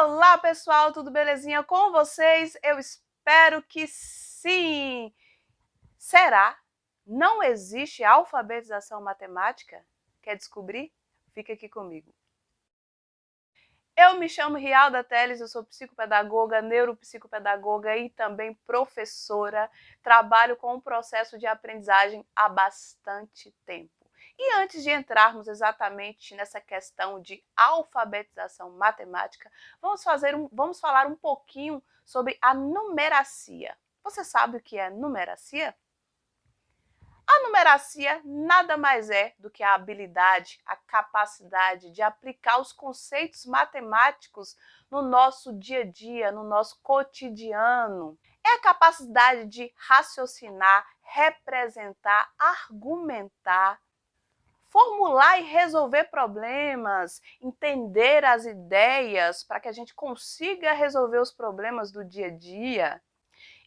Olá, pessoal, tudo belezinha com vocês? Eu espero que sim! Será? Não existe alfabetização matemática? Quer descobrir? Fica aqui comigo. Eu me chamo Rialda Teles, eu sou psicopedagoga, neuropsicopedagoga e também professora. Trabalho com o processo de aprendizagem há bastante tempo. E antes de entrarmos exatamente nessa questão de alfabetização matemática, vamos falar um pouquinho sobre a numeracia. Você sabe o que é numeracia? A numeracia nada mais é do que a habilidade, a capacidade de aplicar os conceitos matemáticos no nosso dia a dia, no nosso cotidiano. É a capacidade de raciocinar, representar, argumentar, formular e resolver problemas, entender as ideias para que a gente consiga resolver os problemas do dia a dia.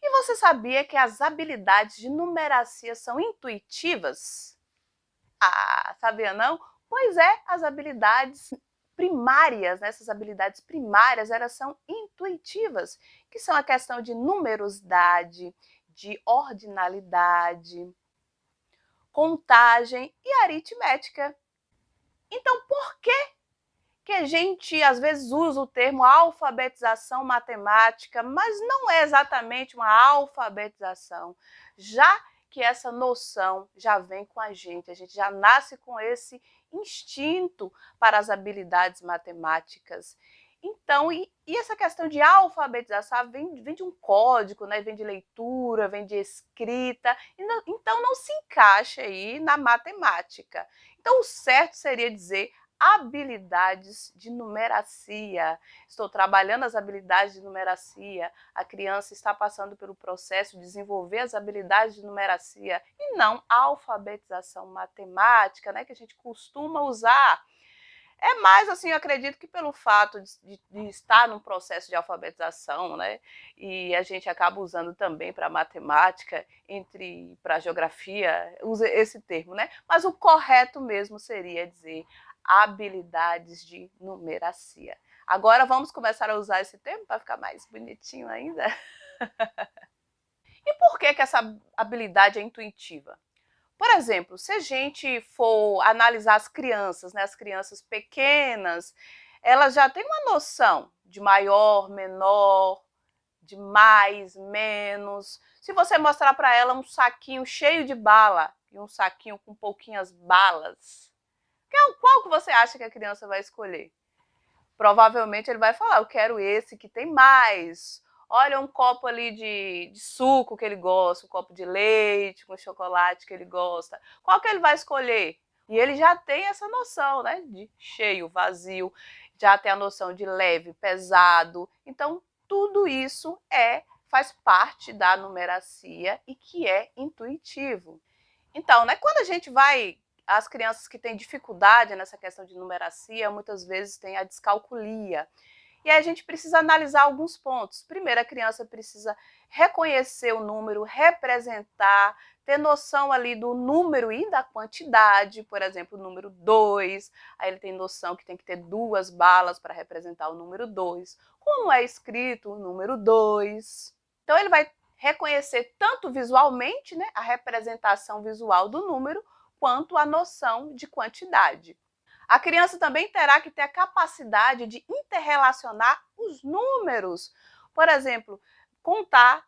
E você sabia que as habilidades de numeracia são intuitivas? Ah, sabia não? Pois é, as habilidades primárias, essas habilidades primárias, elas são intuitivas, que são a questão de numerosidade, de ordinalidade, contagem e aritmética. Então, por que a gente às vezes usa o termo alfabetização matemática, mas não é exatamente uma alfabetização, já que essa noção já vem com a gente já nasce com esse instinto para as habilidades matemáticas. Então, essa questão de alfabetização vem de um código, né? Vem de leitura, vem de escrita, então não se encaixa aí na matemática. Então, o certo seria dizer habilidades de numeracia. Estou trabalhando as habilidades de numeracia. A criança está passando pelo processo de desenvolver as habilidades de numeracia e não a alfabetização matemática, né, que a gente costuma usar. É mais assim, eu acredito que pelo fato de estar num processo de alfabetização, né, e a gente acaba usando também para matemática, para geografia, usa esse termo, né? Mas o correto mesmo seria dizer habilidades de numeracia. Agora vamos começar a usar esse termo para ficar mais bonitinho ainda? E por que essa habilidade é intuitiva? Por exemplo, se a gente for analisar as crianças, né, as crianças pequenas, elas já têm uma noção de maior, menor, de mais, menos. Se você mostrar para ela um saquinho cheio de bala e um saquinho com pouquinhas balas, qual que você acha que a criança vai escolher? Provavelmente ele vai falar, eu quero esse que tem mais. Olha um copo ali de suco que ele gosta, um copo de leite com chocolate que ele gosta. Qual que ele vai escolher? E ele já tem essa noção, né, de cheio, vazio, já tem a noção de leve, pesado. Então, tudo isso faz parte da numeracia e que é intuitivo. Então, né, quando a gente vai, as crianças que têm dificuldade nessa questão de numeracia, muitas vezes têm a descalculia. E aí a gente precisa analisar alguns pontos. Primeiro, a criança precisa reconhecer o número, representar, ter noção ali do número e da quantidade. Por exemplo, o número 2, aí ele tem noção que tem que ter 2 balas para representar o número 2. Como é escrito o número 2? Então ele vai reconhecer tanto visualmente, né, a representação visual do número, quanto a noção de quantidade. A criança também terá que ter a capacidade de interrelacionar os números. Por exemplo, contar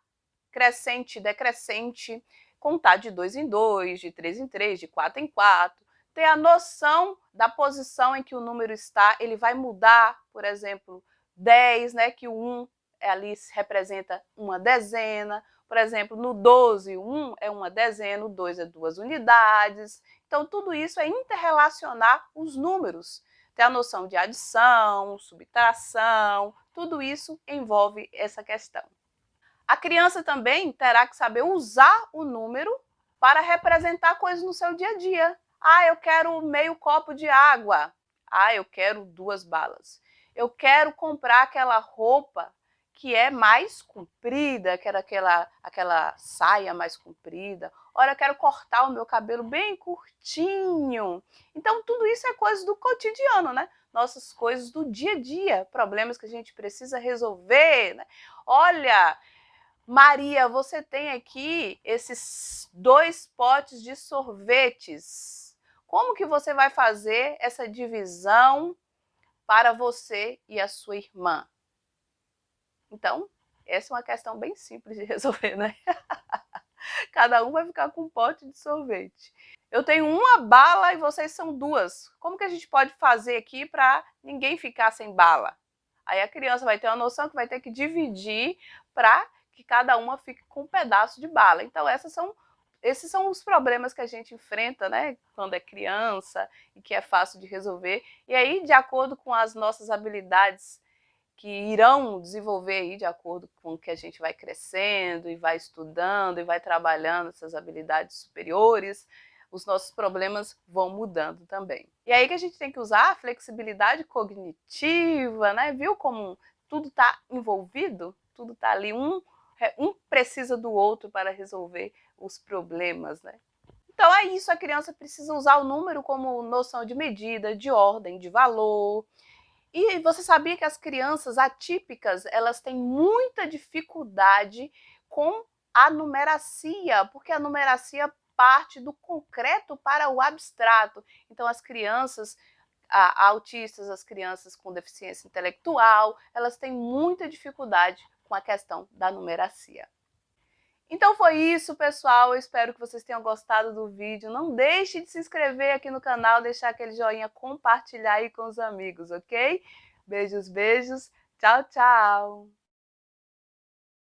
crescente, decrescente, contar de 2 em 2, de 3 em 3, de 4 em 4, ter a noção da posição em que o número está, ele vai mudar, por exemplo, 10, né, que o 1 ali representa uma dezena. Por exemplo, no 12, o 1 é uma dezena, o 2 é 2 unidades. Então, tudo isso é interrelacionar os números. Ter a noção de adição, subtração, tudo isso envolve essa questão. A criança também terá que saber usar o número para representar coisas no seu dia a dia. Ah, eu quero meio copo de água. Ah, eu quero 2 balas. Eu quero comprar aquela roupa que é mais comprida, quero aquela saia mais comprida. Ora, eu quero cortar o meu cabelo bem curtinho. Então, tudo isso é coisa do cotidiano, né? Nossas coisas do dia a dia, problemas que a gente precisa resolver, né? Olha, Maria, você tem aqui esses 2 potes de sorvetes. Como que você vai fazer essa divisão para você e a sua irmã? Então, essa é uma questão bem simples de resolver, né? Cada um vai ficar com um pote de sorvete. Eu tenho uma bala e vocês são 2. Como que a gente pode fazer aqui para ninguém ficar sem bala? Aí a criança vai ter uma noção que vai ter que dividir para que cada uma fique com um pedaço de bala. Então, esses são os problemas que a gente enfrenta, né, quando é criança e que é fácil de resolver. E aí, de acordo com as nossas habilidades que irão desenvolver aí de acordo com o que a gente vai crescendo e vai estudando e vai trabalhando essas habilidades superiores, os nossos problemas vão mudando também. E aí que a gente tem que usar a flexibilidade cognitiva, né? Viu como tudo está envolvido? Tudo está ali, um precisa do outro para resolver os problemas, né? Então é isso, a criança precisa usar o número como noção de medida, de ordem, de valor. E você sabia que as crianças atípicas, elas têm muita dificuldade com a numeracia, porque a numeracia parte do concreto para o abstrato. Então as crianças autistas, as crianças com deficiência intelectual, elas têm muita dificuldade com a questão da numeracia. Então foi isso, pessoal. Eu espero que vocês tenham gostado do vídeo. Não deixe de se inscrever aqui no canal, deixar aquele joinha, compartilhar aí com os amigos, ok? Beijos, beijos. Tchau, tchau.